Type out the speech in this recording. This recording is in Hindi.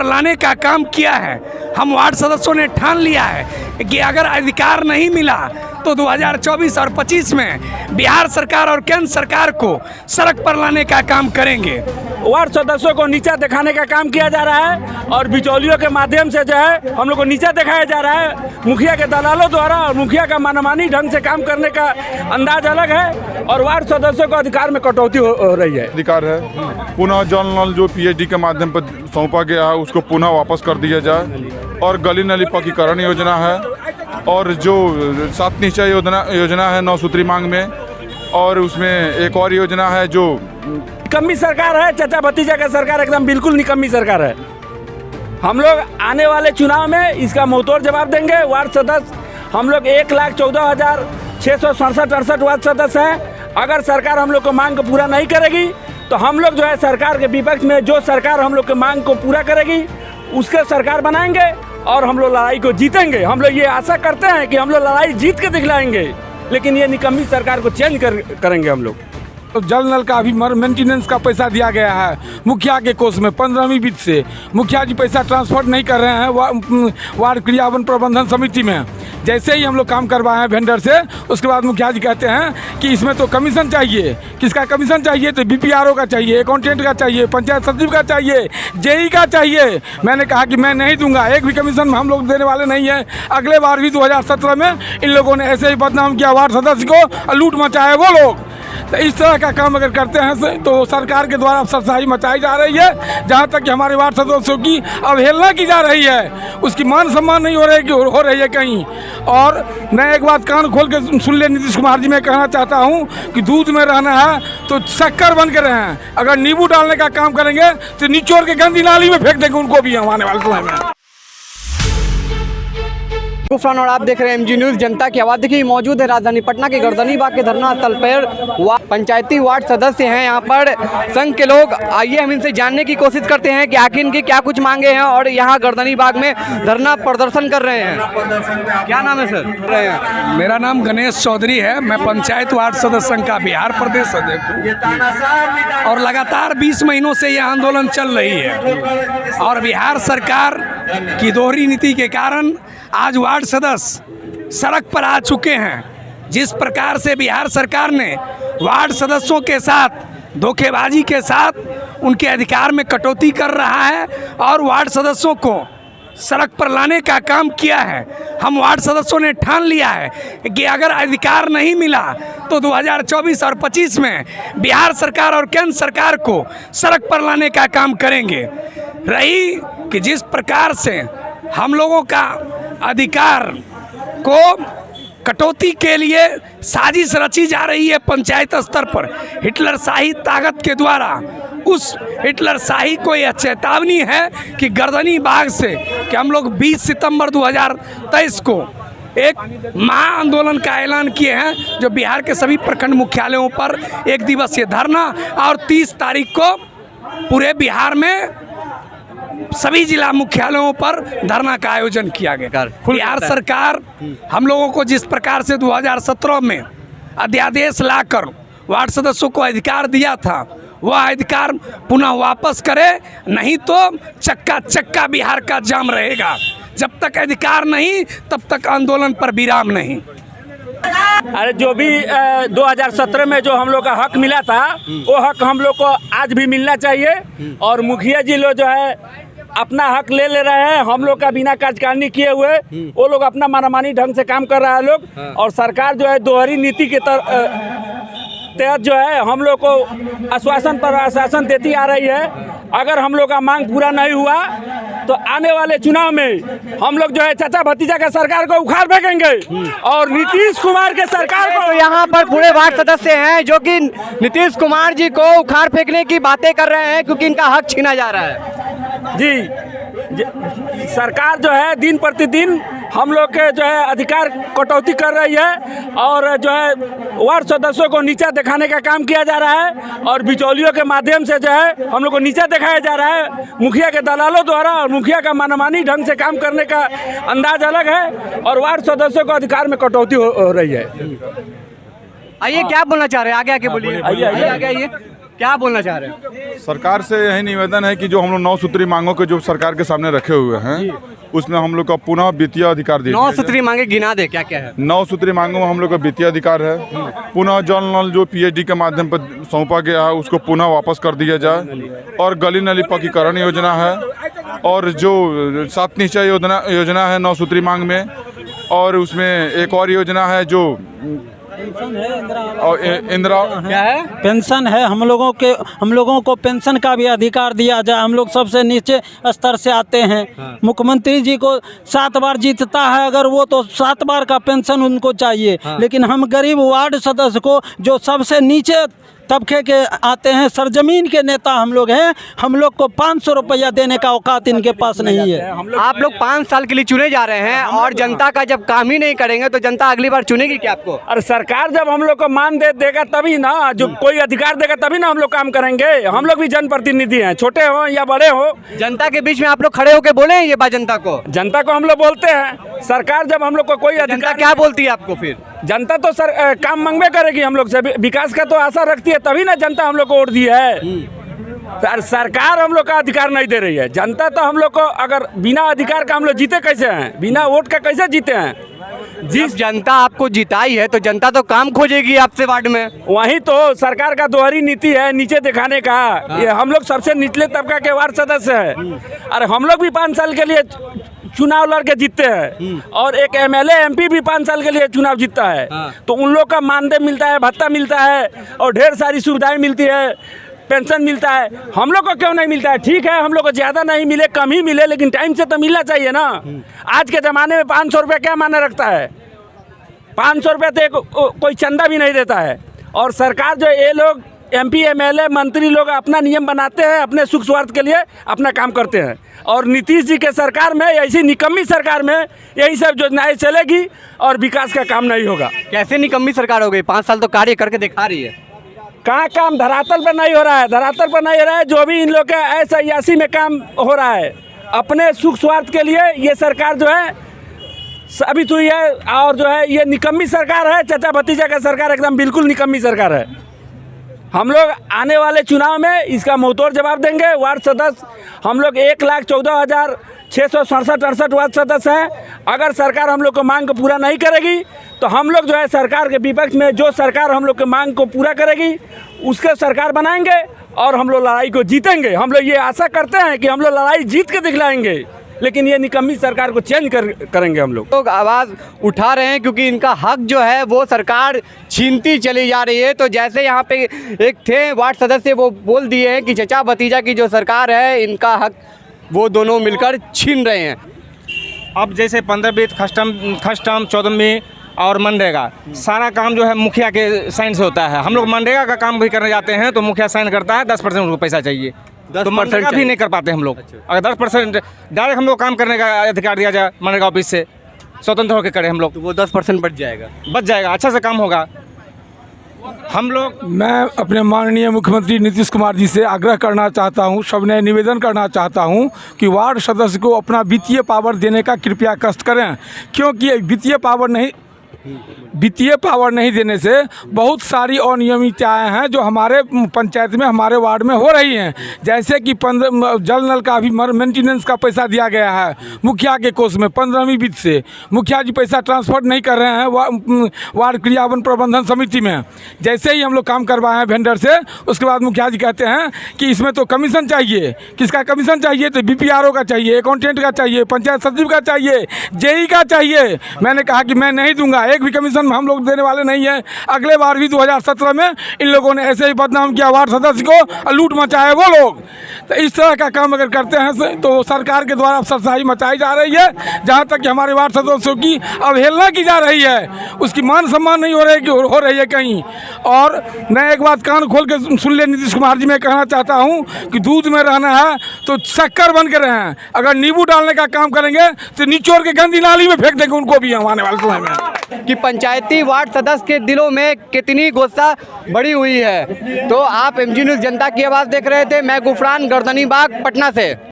पर लाने का काम किया है। हम वार्ड सदस्यों ने ठान लिया है कि अगर अधिकार नहीं मिला तो 2024 और 25 में बिहार सरकार और केंद्र सरकार को सड़क पर लाने का काम करेंगे। वार्ड सदस्यों को नीचा दिखाने का काम किया जा रहा है और बिचौलियों के माध्यम से जो है हम लोग को नीचा दिखाया जा रहा है। मुखिया के दलालों द्वारा और मुखिया का मनमानी ढंग से काम करने का अंदाज अलग है और वार्ड सदस्यों को अधिकार में कटौती हो रही है। अधिकार है पुनः जल नल जो पीएचडी के माध्यम पर सौंपा गया है उसको पुनः वापस कर दिया जाए और गली नली पक्कीकरण योजना है और जो 7 निश्चय योजना है 9 सूत्री मांग में, और उसमें एक और योजना है जो निकम्मी सरकार है। चाचा भतीजा का सरकार एकदम बिल्कुल निकम्मी सरकार है। हम लोग आने वाले चुनाव में इसका मुंहतोड़ जवाब देंगे। वार्ड सदस्य हम लोग 1,14,667 वार्ड सदस्य हैं। अगर सरकार हम लोग को मांग को पूरा नहीं करेगी तो हम लोग जो है सरकार के विपक्ष में जो सरकार हम लोग के मांग को पूरा करेगी उसके सरकार बनाएंगे और हम लोग लड़ाई को जीतेंगे। हम लोग ये आशा करते हैं कि हम लोग लड़ाई जीत के दिखलाएंगे, लेकिन ये निकम्मी सरकार को चेंज करेंगे हम लोग। तो जल नल का अभी मेंटेनेंस का पैसा दिया गया है मुखिया के कोष में 15वीं वित्त से। मुखिया जी पैसा ट्रांसफर नहीं कर रहे हैं वार्ड क्रियावन प्रबंधन समिति में। जैसे ही हम लोग काम करवाए हैं वेंडर से, उसके बाद मुखिया जी कहते हैं कि इसमें तो कमीशन चाहिए। किसका कमीशन चाहिए? तो बीपीआरओ का चाहिए, अकाउंटेंट का चाहिए, पंचायत सचिव का चाहिए, जेई का चाहिए। मैंने कहा कि मैं नहीं दूंगा, एक भी कमीशन हम लोग देने वाले नहीं हैं। अगले बार भी 2017 में इन लोगों ने ऐसे ही बदनाम किया वार्ड सदस्य को, लूट मचाए वो लोग। तो इस तरह का काम अगर करते हैं तो सरकार के द्वारा अफसरशाही मचाई जा रही है। जहाँ तक कि हमारे वार्ड सदस्यों की अवहेलना की जा रही है, उसकी मान सम्मान नहीं हो रही है कहीं। और मैं एक बात कान खोल के सुन ले नीतीश कुमार जी, मैं कहना चाहता हूँ कि दूध में रहना है तो शक्कर बन के रहें। अगर नींबू डालने का काम करेंगे तो निचोड़ के गंदी नाली में फेंक देंगे उनको भी हम आने वाले समय में। और आप देख रहे हैं एमजी न्यूज़। जनता की आवाज़। देखिए मौजूद है राजधानी पटना के गर्दनीबाग के धरना स्थल पर पंचायती वार्ड सदस्य हैं यहाँ पर संघ के लोग। आइए हम इनसे जानने की कोशिश करते हैं कि आखिर इनकी क्या कुछ मांगे हैं और यहाँ गर्दनीबाग में धरना प्रदर्शन कर रहे हैं। क्या नाम है सर? मेरा नाम गणेश चौधरी है। मैं पंचायत वार्ड सदस्य संघ का बिहार प्रदेश अध्यक्ष हूँ और लगातार 20 महीनों से यह आंदोलन चल रही है। और बिहार सरकार की दोहरी नीति के कारण आज वार्ड सदस्य सड़क पर आ चुके हैं। जिस प्रकार से बिहार सरकार ने वार्ड सदस्यों के साथ धोखेबाजी के साथ उनके अधिकार में कटौती कर रहा है और वार्ड सदस्यों को सड़क पर लाने का काम किया है। हम वार्ड सदस्यों ने ठान लिया है कि अगर अधिकार नहीं मिला तो 2024 और 25 में बिहार सरकार और केंद्र सरकार को सड़क पर लाने का काम करेंगे। रही कि जिस प्रकार से हम लोगों का अधिकार को कटौती के लिए साजिश रची जा रही है पंचायत स्तर पर हिटलरशाही ताकत के द्वारा, उस हिटलरशाही को यह चेतावनी है कि गर्दनीबाग से कि हम लोग 20 सितंबर 2023 को एक महा आंदोलन का ऐलान किए हैं, जो बिहार के सभी प्रखंड मुख्यालयों पर 1 दिवसीय धरना और 30 तारीख को पूरे बिहार में सभी जिला मुख्यालयों पर धरना का आयोजन किया गया। बिहार सरकार हम लोगों को जिस प्रकार से 2017 में अध्यादेश लाकर वार्ड सदस्यों को अधिकार दिया था, वह अधिकार पुनः वापस करे, नहीं तो चक्का चक्का बिहार का जाम रहेगा। जब तक अधिकार नहीं तब तक आंदोलन पर विराम नहीं। अरे जो भी 2017 में जो हम लोग का हक मिला था वो हक हम लोग को आज भी मिलना चाहिए। और मुखिया जी लोग जो है अपना हक ले रहे हैं, हम लोग का बिना कार्यकारिणी किए हुए वो लोग अपना मनमानी ढंग से काम कर रहा है लोग। और सरकार जो है दोहरी नीति के तहत जो है हम लोग को आश्वासन पर आश्वासन देती आ रही है। अगर हम लोग का मांग पूरा नहीं हुआ तो आने वाले चुनाव में हम लोग जो है चाचा भतीजा का सरकार को उखाड़ फेंकेंगे और नीतीश कुमार के सरकार को। तो यहाँ पर पूरे वार्ड सदस्य हैं जो कि नीतीश कुमार जी को उखाड़ फेंकने की बातें कर रहे हैं क्योंकि इनका हक छीना जा रहा है। जी सरकार जो है दिन प्रतिदिन हम लोग के जो है अधिकार कटौती कर रही है और जो है वार्ड सदस्यों को नीचा दिखाने का काम किया जा रहा है और बिचौलियों के माध्यम से जो है हम लोग को नीचा दिखाया जा रहा है। मुखिया के दलालों द्वारा और मुखिया का मनमानी ढंग से काम करने का अंदाज अलग है और वार्ड सदस्यों को अधिकार में कटौती हो रही है। आइए क्या बोलना चाह रहे हैं? आगे आके बोलिए। आइए आगे आइए। क्या बोलना चाह रहे हैं? सरकार से यही निवेदन है कि जो हम लोग 9 सूत्री मांगों के जो सरकार के सामने रखे हुए हैं उसमें हम लोग का पुनः वित्तीय अधिकार दिया 9 सूत्री मांगे गिना दे, क्या क्या है? 9 सूत्री मांगों में हम लोग का वित्तीय अधिकार है। पुनः जल नल जो पीएचडी के माध्यम पर सौंपा गया है उसको पुनः वापस कर दिया जाए, और गली नली पक्कीकरण योजना है, और जो 7 निश्चय योजना है 9 सूत्री मांग में, और उसमें एक और योजना है जो इंदिरा क्या है? पेंशन है। हम लोगों को पेंशन का भी अधिकार दिया जाए। हम लोग सबसे नीचे स्तर से आते हैं। मुख्यमंत्री जी को 7 बार जीतता है अगर वो, तो 7 बार का पेंशन उनको चाहिए। लेकिन हम गरीब वार्ड सदस्य को जो सबसे नीचे तबके के आते हैं, सरजमीन के नेता हम लोग हैं, हम लोग को 500 रुपया देने का औकात इनके पास नहीं है। आप लोग 5 साल के लिए चुने जा रहे हैं और जनता का जब काम ही नहीं करेंगे तो जनता अगली बार चुनेगी क्या आपको? अरे सरकार जब हम लोग को मान देगा तभी ना, जो कोई अधिकार देगा तभी ना हम लोग काम करेंगे। हम लोग भी जनप्रतिनिधि हैं, छोटे हो या बड़े हो। जनता के बीच में आप लोग खड़े होकर बोले हैं ये बात जनता को? जनता को हम लोग बोलते हैं। सरकार जब हम लोग को कोई जनता अधिकार, क्या बोलती है आपको फिर? जनता तो सर काम मांगबे करेगी हम लोग से, विकास का तो आशा रखती है, तभी ना जनता हम लोग को वोट दी है। सरकार हम लोग का अधिकार नहीं दे रही है। जनता तो हम लोग को, अगर बिना अधिकार का हम लोग जीते कैसे हैं, बिना वोट का कैसे जीते हैं? जिस जनता आपको जिताई है तो जनता तो काम खोजेगी आपसे वार्ड में। वही तो सरकार का दोहरी नीति है, नीचे दिखाने का। ये हम लोग सबसे निचले तबका के वार्ड सदस्य है। अरे हम लोग भी 5 साल के लिए चुनाव लड़ के जीतते हैं, और एक एमएलए एमपी भी 5 साल के लिए चुनाव जीतता है। तो उन लोग का मानदेय मिलता है, भत्ता मिलता है, और ढेर सारी सुविधाएं मिलती है, पेंशन मिलता है। हम लोग को क्यों नहीं मिलता है? ठीक है, हम लोग को ज़्यादा नहीं मिले, कम ही मिले, लेकिन टाइम से तो मिलना चाहिए ना। आज के ज़माने में 500 रुपये क्या मायने रखता है? 500 रुपये तो कोई चंदा भी नहीं देता है। और सरकार जो ये लोग एमपी एमएलए मंत्री लोग अपना नियम बनाते हैं, अपने सुख स्वार्थ के लिए अपना काम करते हैं। और नीतीश जी के सरकार में, ऐसी निकम्मी सरकार में यही सब योजनाएं चलेगी और विकास का काम नहीं होगा। कैसे निकम्मी सरकार हो गई? 5 साल तो कार्य करके दिखा रही है। कहाँ काम धरातल पर नहीं हो रहा है, धरातल पर नहीं हो रहा है। जो भी इन लोग का ऐसा में काम हो रहा है, अपने सुख स्वार्थ के लिए ये सरकार जो है अभी तो ये, और जो है ये निकम्मी सरकार है। चाचा भतीजा का सरकार एकदम बिल्कुल निकम्मी सरकार है। हम लोग आने वाले चुनाव में इसका मुंहतोड़ जवाब देंगे। वार्ड सदस्य हम लोग 1,14,667 वार्ड सदस्य हैं। अगर सरकार हम लोग को मांग को पूरा नहीं करेगी तो हम लोग जो है सरकार के विपक्ष में, जो सरकार हम लोग के मांग को पूरा करेगी उसके सरकार बनाएंगे और हम लोग लड़ाई को जीतेंगे। हम लोग ये आशा करते हैं कि हम लोग लड़ाई जीत के दिखलाएंगे, लेकिन ये निकम्मी सरकार को चेंज करेंगे हम लोग। लोग आवाज़ उठा रहे हैं क्योंकि इनका हक जो है वो सरकार छीनती चली जा रही है। तो जैसे यहाँ पे एक थे वार्ड सदस्य, वो बोल दिए हैं कि चचा भतीजा की जो सरकार है इनका हक वो दोनों मिलकर छीन रहे हैं। अब जैसे 15वीं फर्स्ट टर्म 14वीं और मनरेगा, सारा काम जो है मुखिया के साइन से होता है। हम लोग मनरेगा का काम भी करने जाते हैं तो मुखिया साइन करता है, 10% उनको पैसा चाहिए, तो मनरेगा भी नहीं कर पाते हम लोग। अगर 10% डायरेक्ट हम लोग काम करने का अधिकार दिया जाए मनरेगा ऑफिस से, स्वतंत्र होकर करें हम लोग, तो वो 10% बच जाएगा, अच्छा से काम होगा। हम लोग, मैं अपने माननीय मुख्यमंत्री नीतीश कुमार जी से आग्रह करना चाहता हूं, सबने निवेदन करना चाहता हूं कि वार्ड सदस्य को अपना वित्तीय पावर देने का कृपया कष्ट करें, क्योंकि वित्तीय पावर नहीं देने से बहुत सारी अनियमितताएं हैं जो हमारे पंचायत में, हमारे वार्ड में हो रही हैं। जैसे कि जल नल का भी मेंटेनेंस का पैसा दिया गया है मुखिया के कोष में 15वीं वित्त से। मुखिया जी पैसा ट्रांसफर नहीं कर रहे हैं वार्ड क्रियावन प्रबंधन समिति में। जैसे ही हम लोग काम करवाए हैं वेंडर से, उसके बाद मुखिया जी कहते हैं कि इसमें तो कमीशन चाहिए। किसका कमीशन चाहिए? तो BPRO का चाहिए, अकाउंटेंट का चाहिए, पंचायत सचिव का चाहिए, JE का चाहिए। मैंने कहा कि मैं नहीं दूंगा, एक भी कमीशन हम लोग देने वाले नहीं है। अगले बार भी 2017 में इन लोगों ने ऐसे ही बदनाम किया वार्ड सदस्य को और लूट मचाए वो लोग। तो इस तरह का काम अगर करते हैं तो सरकार के द्वारा अफसरशाही मचाई जा रही है। जहाँ तक कि हमारे वार्ड सदस्यों की अवहेलना की जा रही है, उसकी मान सम्मान नहीं हो रही है कहीं। और मैं एक बात कान खोल के सुन ले नीतीश कुमार जी, मैं कहना चाहता हूँ कि दूध में रहना है तो शक्कर बन के रहें। अगर नींबू डालने का काम करेंगे तो निचोड़ के गंदी नाली में फेंक देंगे उनको भी हम आने वाले समय में। कि पंचायती वार्ड सदस्य के दिलों में कितनी गुस्सा बढ़ी हुई है। तो आप MG न्यूज़ जनता की आवाज़ देख रहे थे। मैं गुफरान गर्दनीबाग पटना से।